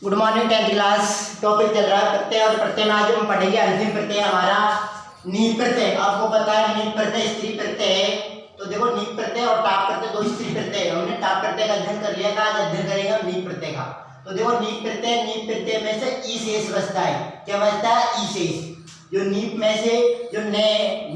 Good morning 10th class. Topic चल रहा है प्रत्यय और प्रत्यय में आज हम पढ़ेंगे अंतिम प्रत्यय हमारा नीप प्रत्यय। आपको पता है नीप प्रत्यय स्त्री प्रत्यय है। तो देखो नीप प्रत्यय और टाप प्रत्यय दो स्त्री प्रत्यय है। हमने टाप प्रत्यय का अध्ययन कर लिया था, आज अध्ययन करेंगे हम नीप प्रत्यय का। तो देखो नीप प्रत्यय में से ई शेष बचता है। क्या बचता है? ई शेष। जो नीप में से जो ने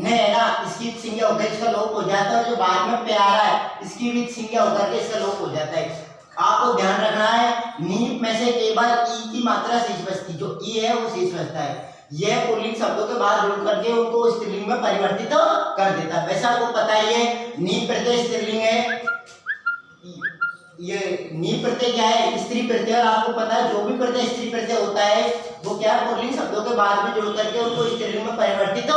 है ना, इसकी संज्ञा होकर इसका लोप हो जाता है, और जो बाद में पे आ रहा है इसकी भी संज्ञा होकर के इसका लोप हो जाता है। आपको ध्यान रखना है नीप में से केवल ई की मात्रा शेष बचती, जो ई है वो शेष बचता है। यह पुल्लिंग शब्दों के बाद जोड़ करके उनको स्त्रीलिंग में परिवर्तित कर देता है। वैसे आपको पता ही है नीप प्रत्यय स्त्रीलिंग है, ये नीप प्रत्यय क्या है? स्त्री प्रत्यय। और आपको पता है जो भी प्रत्यय स्त्री प्रत्यय होता है वो क्या है? पुल्लिंग शब्दों के बाद में जोड़ करके उनको स्त्रीलिंग में परिवर्तित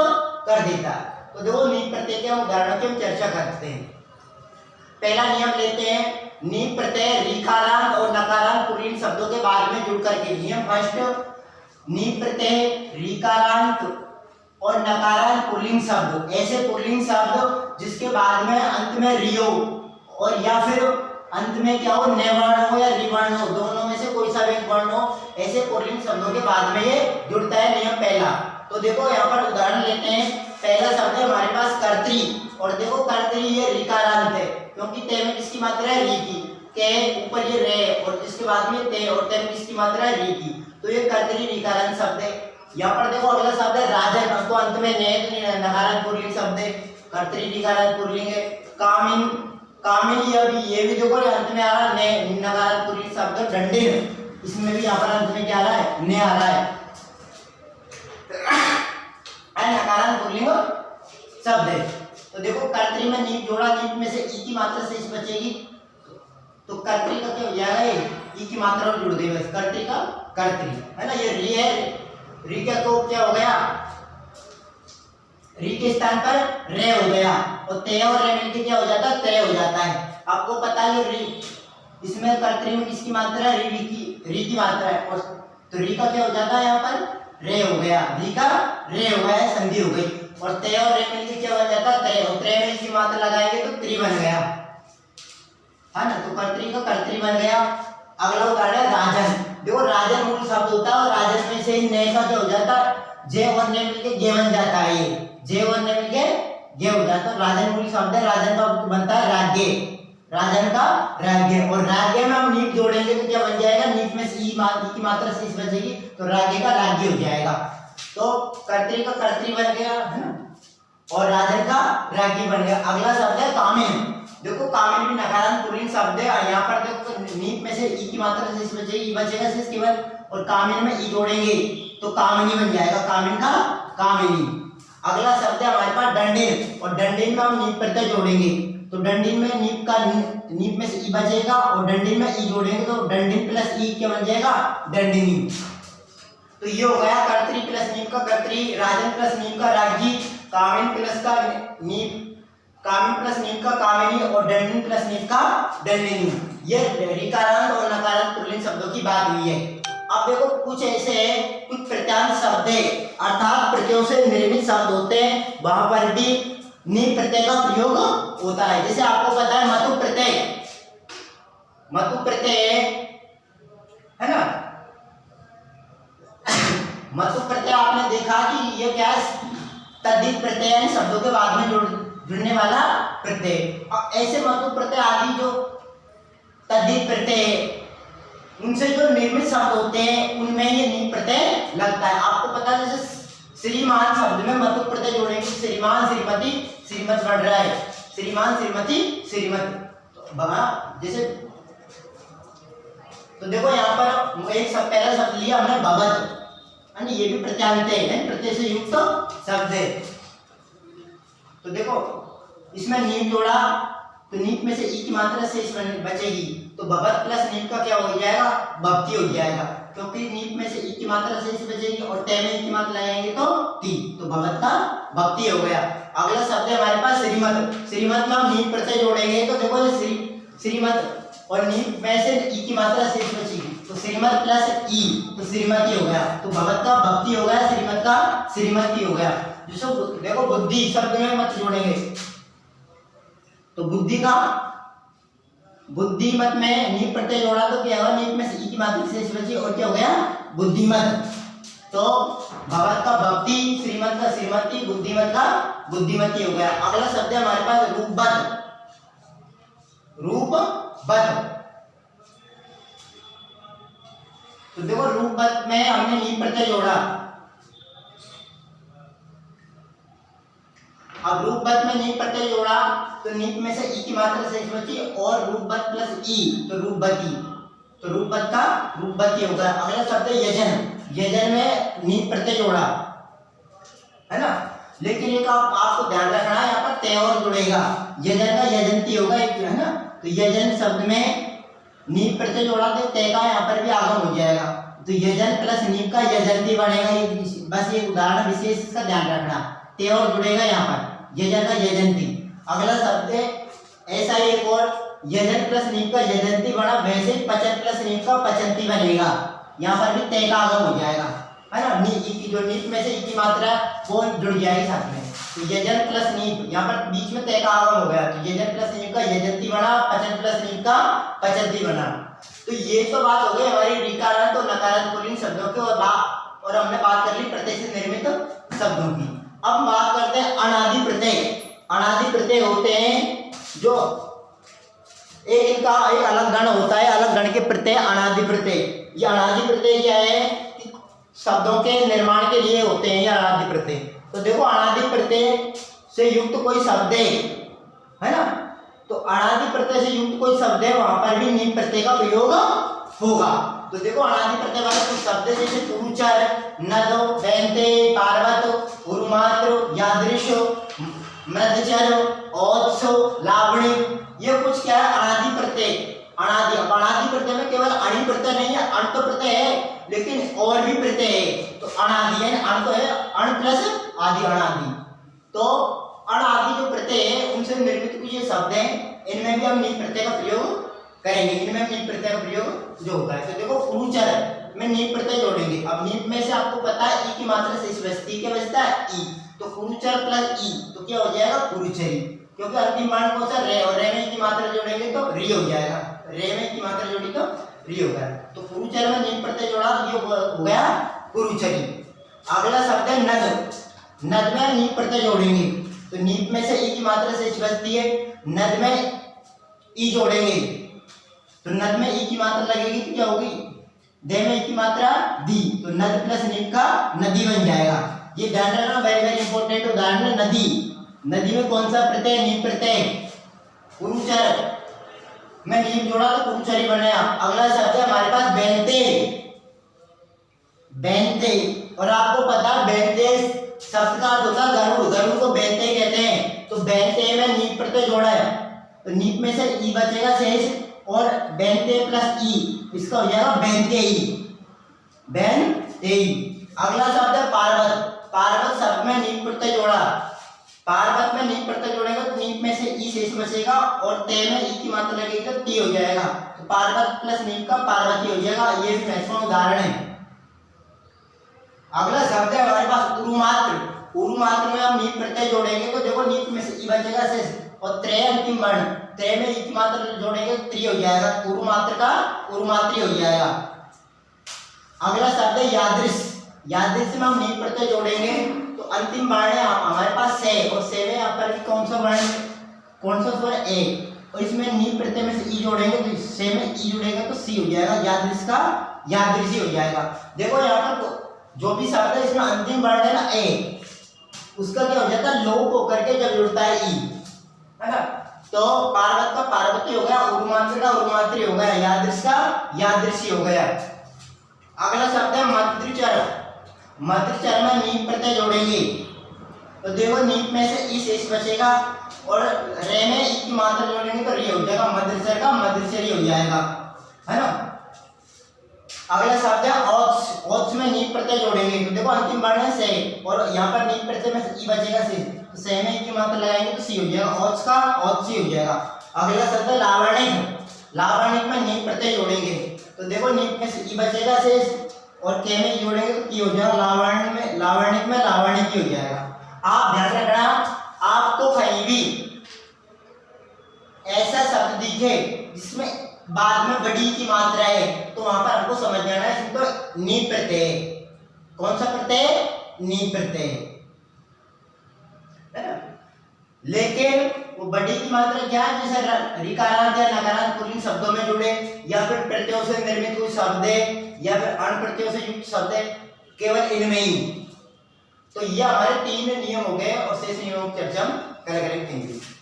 कर देता है। तो देखो नीप प्रत्यय के उदाहरणों की हम चर्चा करते हैं। पहला नियम लेते हैं, नीप प्रत्यय ऋकारांत और नकारांत पुल्लिंग शब्दों के बाद में जुड़ करके। नियम फर्स्ट, नीप प्रत्यय ऋकारांत और नकारांत पुल्लिंग शब्द, ऐसे पुल्लिंग शब्द जिसके बाद में अंत में रियो और या फिर अंत में क्या हो, नेवर्ण हो या रिवर्ण हो, दोनों में से कोई सा एक वर्ण हो, ऐसे पुल्लिंग शब्दों के बाद में ये जुड़ता है। नियम पहला। तो देखो यहाँ पर उदाहरण लेते हैं। पहला शब्द है हमारे पास कर्त्री, और देखो कर्त्री ये ऋकारांत है क्योंकि ते में किसकी मात्रा है? री की। के ऊपर ये रे और इसके बाद में ते, और ते में किसकी मात्रा है? री की। तो ये कर्त्री ऋकारांत शब्द है। यहाँ पर देखो अगला शब्द है राजन, तो अंत में ने तो नकारांत पुल्लिंग शब्द है, कर्त्री ऋकारांत पुल्लिंग है। कामिन, कामिनी ये भी देखो अंत में आ रहा है ने, नकारांत पुल्लिंग शब्द। दंडिन, इसमें भी यहाँ पर अंत में क्या आ रहा है? ने आ रहा है, नकारांत पुल्लिंग शब्द है। तो देखो कर्त्री में नीप जोड़ा, नीप में से ई की मात्रा शेष बचेगी, तो कर्त्री का क्या हो जाएगा? ई की मात्रा और जुड़ गई बस, कर्त्री का कर्त्री है ना। ये री है, री का तो क्या हो गया? री के स्थान पर रे हो गया, और ते और रे मिलके क्या हो जाता है? ते हो जाता है। आपको पता है ये री, इसमें कर्त्री में किसकी मात्रा है? री की मात्रा है, और तो री का क्या हो जाता है? यहाँ पर रे हो गया, री का रे हो गया, संधि हो गई, और ते और रे मिलके क्या बन जाता है? त्रे, और त्रे में इसकी मात्रा लगाएंगे तो त्रि बन गया, है ना। तो कर्त्री का कर्त्री बन गया। अगला उदाहरण है राजन। देखो राजन मूल शब्द होता है, और राजन में से ने का क्या हो जाता है? जे और ने मिलके गे बन जाता है। ये जे और ने मिलके गे हो जाता है। राजन मूल शब्द है, राजन का बनता है राज्य, राजन का राज्य, और राज्य में हम नीप जोड़ेंगे तो क्या बन जाएगा? नीप में से ई की मात्रा शेष बचेगी, तो राज्य का राज्य हो जाएगा। तो कर्त्री का कर्त्री बन गया, है ना, और राजन का राज्य बन गया। अगला शब्द है कामिन। देखो कामिन भी नकारांत पुल्लिंग शब्द है। यहाँ पर देखो नीप में से ई की मात्रा शेष बचेगी, बचेगा शेष केवल, और कामिन में ई जोड़ेंगे तो कामिनी बन जाएगा, कामिन का कामिनी। अगला शब्द है हमारे पास दंडिन, और दंडिन में हम नीप प्रत्यय जोड़ेंगे, तो दंडिन में नीप में से ई बचेगा, और दंडिन में ई जोड़ेंगे तो दंडिन प्लस ई क्या बन जाएगा? दंडिनी। तो ये हो गया कर्त्री प्लस नीप का कर्त्री, राजन प्लस नीप का राज्ञी, कामिन प्लस का नीप, कामिन प्लस नीप का कामिनी, और दंडिन प्लस नीप का दंडिनी। ये ऋकारांत और नकारांत पुल्लिंग शब्दों की बात हुई है। अब देखो कुछ ऐसे कुछ प्रत्यांत शब्द है, अर्थात प्रत्ययों से निर्मित शब्द होते हैं, वहां पर भी नीप प्रत्यय का प्रयोग होता है। जैसे आपको पता है मतु प्रत्यय, मतु प्रत्यय है ना, मतु प्रत्यय आपने देखा कि ये क्या है? तद्धित प्रत्यय है, शब्दों के बाद में जुड़ने वाला प्रत्यय। और ऐसे मतु प्रत्यय आदि जो तद्धित प्रत्यय उनसे जो निर्मित शब्द होते हैं उनमें ये नीप प्रत्यय लगता है। आपको पता है जैसे श्रीमान शब्द में मतु प्रत्यय जोड़ेंगे, श्रीमान श्रीमती, श्रीमत बढ़ रहा है, श्रीमान श्रीमती श्रीमत, जैसे। तो देखो यहाँ पर एक पहला शब्द लिया हमने भगत, ये भी प्रत्यांत है, प्रत्यय से युक्त शब्द है। तो देखो इसमें नीप जोड़ा तो नीप में से ई की मात्रा शेष बचेगी, तो भगत प्लस नीप का क्या हो जाएगा? भक्ति हो जाएगा, क्योंकि नीप में से ई की मात्रा शेष बचेगी और ते में ई की मात्रा लगाएंगे तो ती, तो भगत का भक्ति हो गया। अगला शब्द है हमारे पास श्रीमत। श्रीमत में हम नीप प्रत्यय जोड़ेंगे तो देखो श्रीमत, और नीप में से ई की मात्रा शेष बचेगी, तो श्रीमत प्लस ई, तो श्रीमती हो गया, तो भगत का भक्ति हो गया, श्रीमत का श्रीमती हो गया। देखो बुद्धि शब्द में मत जोड़ेंगे, तो बुद्धि का बुद्धिमत में नीप प्रत्यय जोड़ा तो क्या हुआ, नीप में से ई की मात्रा शेष बची और क्या हो गया, बुद्धिमत। तो भगत का भक्ति, श्रीमत का श्रीमती, बुद्धिमत का बुद्धिमती हो गया। अगला शब्द है हमारे पास रूपबद्ध। रूपबद्ध, तो देखो रूपबद्ध में हमने नीप प्रत्यय जोड़ा। अब रूपबद्ध में नीप प्रत्यय जोड़ा तो नीप में से ई की मात्रा शेष बची और रूपबद्ध प्लस ई तो रूपबती, तो रूपबद्ध का रूपबती होगा। अगला शब्द है यजन। यजन में नीप प्रत्यय जोड़ा है ना, लेकिन एक आपको ध्यान रखना है, यहाँ पर ते और जुड़ेगा, यजन का यजंती होगा एक, है ना। तो यजन शब्द में नीप प्रत्यय जोड़ा तो ते का यहाँ पर भी आगम हो जाएगा, तो यजन प्लस नीप का यजंती बनेगा। ये बस एक उदाहरण विशेष इसका ध्यान रखना, ते और जुड़ेगा यहाँ पर, यजन का यजंती। अगला शब्द है ऐसा ही एक और, यजन प्लस नीप का यजंती बना, वैसे पचन प्लस नीप का पचंती बनेगा, यहाँ पर भी ते का आगम हो जाएगा, है ना। जो नीप में से ई की मात्रा वो जुड़ जाएगी साथ में, तो यजन प्लस नीप, यहाँ पर बीच में ते का आगम हो गया, तो यजन प्लस नीप का यजंती बना, पचन प्लस नीप का पचंती बना। तो ये तो बात हो गई हमारी ऋकारांत और नकारांत पुल्लिंग शब्दों की, और हमने बात कर ली प्रत्यय से निर्मित शब्दों की। अब बात करते हैं अनादि प्रत्यय। अनादि प्रत्यय होते हैं जो इनका एक अलग गण होता है, अलग गण के प्रत्यय अनादि प्रत्यय। ये अनादि प्रत्यय क्या है, शब्दों के निर्माण के लिए होते हैं ये अनादि प्रत्यय। तो देखो अनादि प्रत्यय से युक्त कोई शब्द है ना, तो अनादि प्रत्यय से युक्त कोई शब्द है वहां पर भी नीप प्रत्यय का प्रयोग होगा। तो देखो अनादि प्रत्यय वाले कुछ शब्द जैसे कुरुचर, नदो, बेंते, पार्वत, उरुमात्र, यादृशो, मृदचर, औत्सो, लावणी, ये कुछ क्या है अनादि प्रत्यय। अनादि प्रत्यय में केवल अणि प्रत्यय नहीं है, अण तो प्रत्यय है लेकिन और भी प्रत्यय है, तो अनादि है, अण तो है, अण प्लस आदि अनादि। तो अनादि जो प्रत्यय है उनसे निर्मित कुछ ये शब्द हैं, इनमें भी हम नीप प्रत्यय का प्रयोग करेंगे, इनमें नीप प्रत्यय का प्रयोग जो होगा। तो देखो कुरुचर में नीप प्रत्यय जोड़ेंगे। अब नीप में से आपको पता है ई की मात्रा शेष बचती, क्या बचता है, ई, तो कुरुचर प्लस ई तो क्या हो जाएगा, कुरुचरी, क्योंकि अंतिम वर्ण कौन सा, रे, और रे में की मात्रा जोड़ेंगे तो री हो जाएगा, रे में की मात्रा जोड़ी तो री होगा। तो कुरुचर में नीप प्रत्यय जोड़ा ये हो गया कुरुचरी। अगला शब्द है नद। नद में नीप प्रत्यय जोड़ेंगे, तो नीप में से ई की मात्रा शेष बचती है, नद में ई जोड़ेंगे, तो नद में ई की मात्रा लगेगी तो क्या होगी, दे में ई की मात्रा दी, तो नद प्लस नीप का नदी बन जाएगा। ये ध्यान रखना, वेरी वेरी इंपॉर्टेंट उदाहरण है नदी। नदी में कौन सा प्रत्यय, नीप प्रत्यय, कुरुचर में नीप जोड़ा तो कुरुचरी बनेगा। अगला शब्द है हमारे पास बेंते। बेंते, और आपको पता बेंते शब्द का अर्थ होता है गरुड़, गरुड़ को बेंते कहते हैं। तो बेंते में नीप प्रत्यय जोड़ा है, तो नीप में से ई बचेगा शेष, और बेंते प्लस ई इसका हो जाएगा बेंतेई, बेंतेई। अगला शब्द है पार्वत। पार्वत शब्द में नीप प्रत्यय जोड़ा, पार्वत में नीप प्रत्यय जोड़ेगा तो नीप में से ई शेष बचेगा और ते में ई की मात्रा लगेगी तो ती हो जाएगा, तो पार्वत प्लस नीप का पार्वती हो जाएगा। ये महत्वपूर्ण उदाहरण है। अगला शब्द है हमारे पास उरुमात्र। उरुमात्र में हम नीप प्रत्यय जोड़ेंगे तो देखो नीप में से ई बचेगा शेष और त्रय अंतिम वर्ण, त्रय में ई की मात्रा जोड़ेंगे तो त्री हो जाएगा, उरुमात्र का उरुमात्री हो जाएगा। अगला शब्द है यादृश। यादृश में हम नीप प्रत्यय जोड़ेंगे तो अंतिम वर्ण है हमारे पास से, और से में यहाँ पर कौन सा वर्ण, कौन सा स्वर, ए, और इसमें नीप प्रत्यय में से ई जोड़ेंगे तो से में ई जुड़ेगा तो सी हो जाएगा, यादृश का यादृशी हो जाएगा। देखो यहाँ पर जो भी शब्द है इसमें अंतिम वर्ण है ना ए, उसका क्या हो जाता है, लोप होकर के जब जुड़ता है ई, है ना। तो पार्वत का पार्वती हो गया, उरुमात्र का उरुमात्री हो गया, यादृश का यादृशी हो गया। अगला शब्द है मध्यचर। मध्यचर में नीप प्रत्यय जोड़ेंगे तो देखो नीप में से ई शेष बचेगा और रे में ई की मात्रा जोड़ेंगे तो री हो जाएगा, मध्यचर का मध्यचरी हो जाएगा, है ना। अगला शब्द है औत्स। औत्स में नीप प्रत्यय जोड़ेंगे तो देखो अंतिम वर्ण है से, और यहाँ पर नीप प्रत्यय में से ई बचेगा से, तो से में ई की मात्रा लगाएंगे तो सी हो जाएगा, औत्स का औत्सी हो जाएगा। अगला शब्द है लावणिक। लावणिक में नीप प्रत्यय जोड़ेंगे तो देखो नीप में से ई बचेगा से और के में जोड़ेंगे तो की हो जाएगा, लावण्य में लावणिक में लावणिक हो जाएगा। आप ध्यान रखना, आपको कहीं भी ऐसा शब्द दिखे जिसमें बाद में बड़ी की मात्रा है, तो वहां पर हमको समझ जाना है इसमें तो नी प्रत्यय। कौन सा प्रत्यय? नी प्रत्यय है ना। लेकिन वो बड़ी की मात्रा क्या है? जैसे ऋकारांत या नकारांत पुल्लिंग शब्दों में जुड़े, या फिर प्रत्ययों से निर्मित कोई शब्द है, या फिर अन्य प्रत्ययों से युक्त शब्द है, केवल इनमें ही। तो ये हमारे 3 नियम हो गए और शेष नियमों की चर्चा हम कल करेंगे।